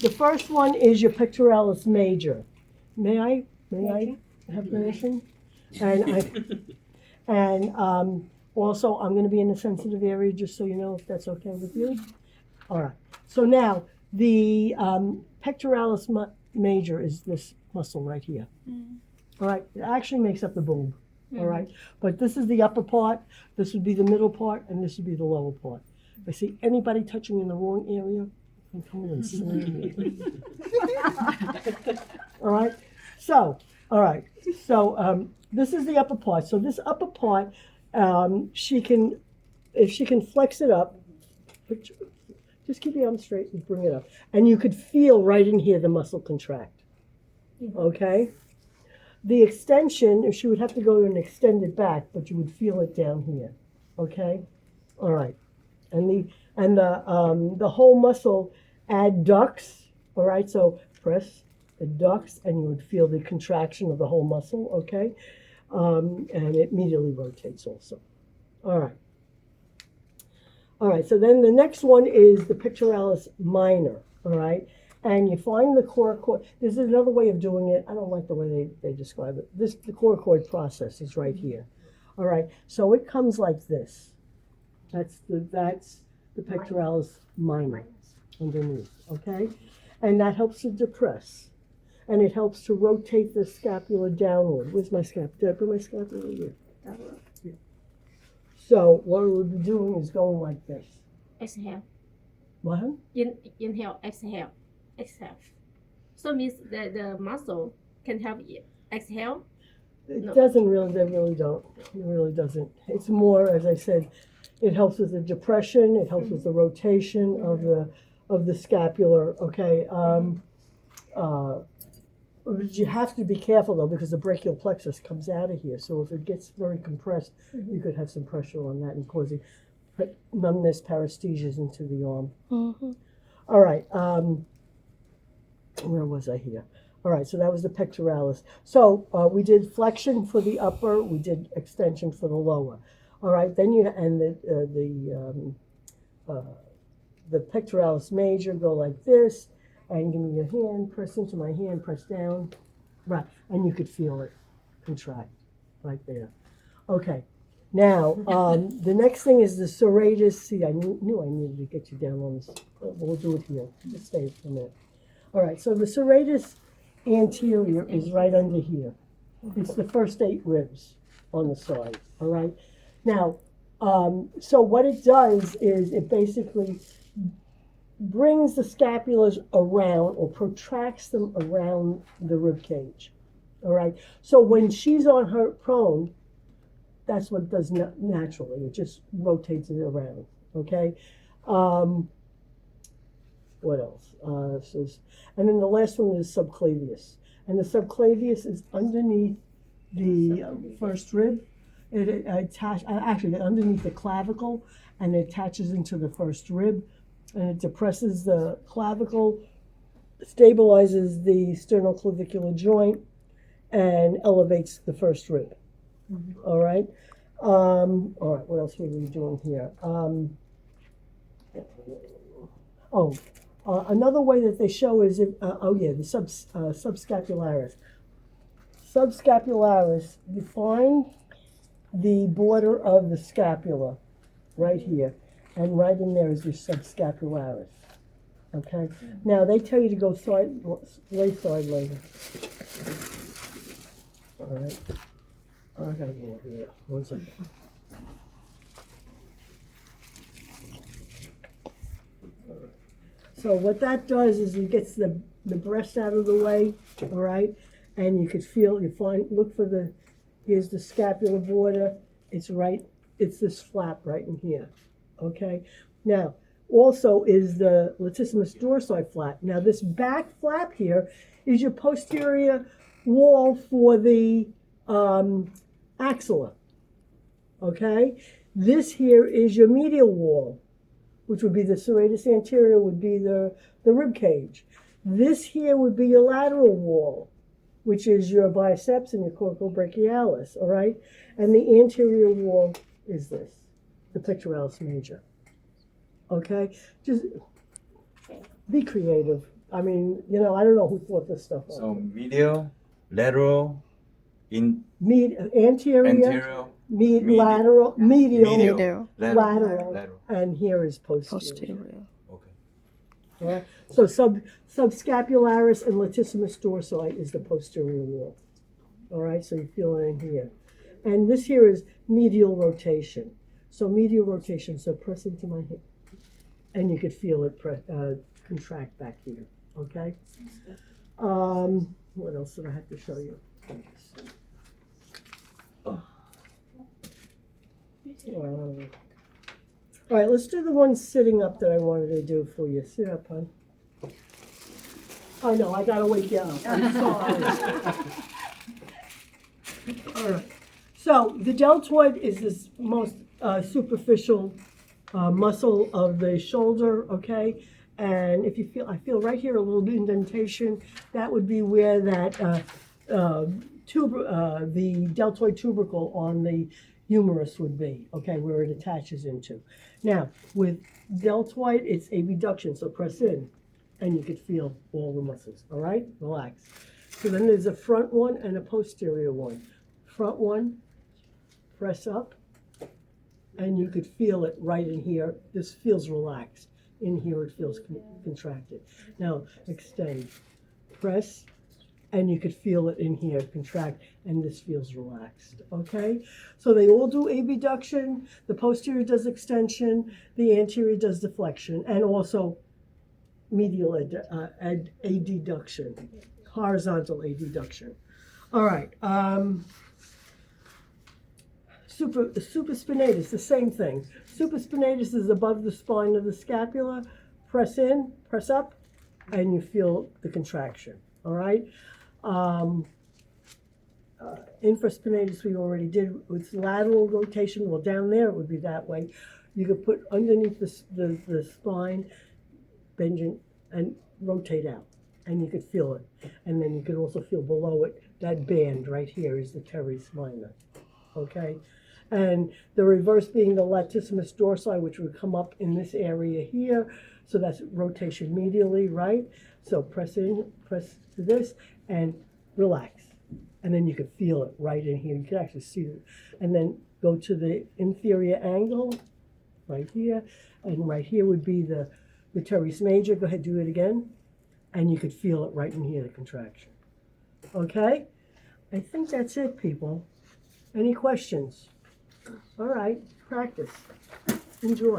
The first one is your pectoralis major. May I have permission? And also, I'm gonna be in a sensitive area, just so you know, if that's okay with you. All right, so now, the pectoralis major is this muscle right here. All right, it actually makes up the boob, all right? But this is the upper part, this would be the middle part, and this would be the lower part. If I see anybody touching in the wrong area, I'm coming and slam you. All right, so, this is the upper part. So this upper part, if she can flex it up, just keep your arm straight and bring it up. And you could feel right in here the muscle contract, okay? The extension, she would have to go and extend it back, but you would feel it down here, okay? All right, and the whole muscle adducts, all right? So press, adducts, and you would feel the contraction of the whole muscle, okay? And it immediately rotates also. All right. All right, so then the next one is the pectoralis minor, all right? And you find the coracoid. This is another way of doing it. I don't like the way they describe it. The coracoid process is right here, all right? So it comes like this. That's the pectoralis minor underneath, okay? And that helps to depress. And it helps to rotate the scapula downward. Where's my scapula? Did I put my scapula here? Yeah. So what we'll be doing is going like this. Exhale. What? Inhale, exhale, exhale. So means that the muscle can help you exhale. It No. doesn't really, they really don't. It really doesn't. It's more, as I said, it helps with the depression, it helps with the rotation of the scapular, okay? You have to be careful though, because the brachial plexus comes out of here. So if it gets very compressed, you could have some pressure on that and causing numbness, paresthesias into the arm. All right, where was I here? All right, so that was the pectoralis. So we did flexion for the upper, we did extension for the lower. All right, then the pectoralis major go like this, and give me your hand, press into my hand, press down, right, and you could feel it contract right there. Okay, now the next thing is the serratus. See, I knew I needed to get you down on this. We'll do it here. Just stay for a minute. All right, so the serratus anterior is right under here. It's the first 8 ribs on the side. All right, now, so what it does is it basically brings the scapulas around or protracts them around the rib cage. All right. So when she's on her prone, that's what it does naturally. It just rotates it around. Okay. What else? And then the last one is subclavius. And the subclavius is underneath the first rib. It actually underneath the clavicle, and it attaches into the first rib. And it depresses the clavicle, stabilizes the sternoclavicular joint, and elevates the first rib. All right. All right. What else were we doing here? Another way that they show is the subscapularis. Subscapularis, you find the border of the scapula right here. And right in there is your subscapularis, okay? Now, they tell you to go lay side legged. All right. I gotta go over there. 1 second. So what that does is it gets the breast out of the way, all right? And you could feel, look for here's the scapular border. It's this flap right in here. Okay, now also is the latissimus dorsi flap. Now this back flap here is your posterior wall for the axilla. Okay, this here is your medial wall, which would be the serratus anterior, would be the rib cage. This here would be your lateral wall, which is your biceps and your coracobrachialis. All right, and the anterior wall is this. The pectoralis major. Okay, just be creative. I mean, you know, I don't know who thought this stuff up. So medial, lateral, Anterior, anterior, lateral, medial, medial, lateral, lateral. and here is posterior. Posterior. Okay. All right. So subscapularis and latissimus dorsi is the posterior wall. All right, so you feel it in here. And this here is medial rotation. So medial rotation, so press into my hip. And you could feel it contract back here, okay? What else did I have to show you? All right, let's do the one sitting up that I wanted to do for you. Sit up, hon. I know, I gotta wake you up. I'm sorry. All right. So the deltoid is this most superficial muscle of the shoulder, okay? And if you feel, I feel right here a little indentation. That would be where that the deltoid tubercle on the humerus would be, okay, where it attaches into. Now, with deltoid, it's abduction, so press in, and you could feel all the muscles, all right? Relax. So then there's a front one and a posterior one. Front one, press up, and you could feel it right in here. This feels relaxed. In here it feels contracted. Now extend, press, and you could feel it in here contract, and this feels relaxed, okay? So they all do abduction. The posterior does extension, the anterior does deflection, and also medial adduction, horizontal adduction. All right, supraspinatus, the same thing. Supraspinatus is above the spine of the scapula. Press in, press up, and you feel the contraction, all right? Infraspinatus we already did. With lateral rotation, well, down there it would be that way. You could put underneath the spine, bend it, and rotate out, and you could feel it. And then you could also feel below it, that band right here is the teres minor, okay? And the reverse being the latissimus dorsi, which would come up in this area here. So that's rotation medially, right? So press in, press to this, and relax. And then you could feel it right in here. You can actually see it. And then go to the inferior angle, right here. And right here would be the teres major. Go ahead, do it again. And you could feel it right in here, the contraction. Okay? I think that's it, people. Any questions? All right, practice. Enjoy.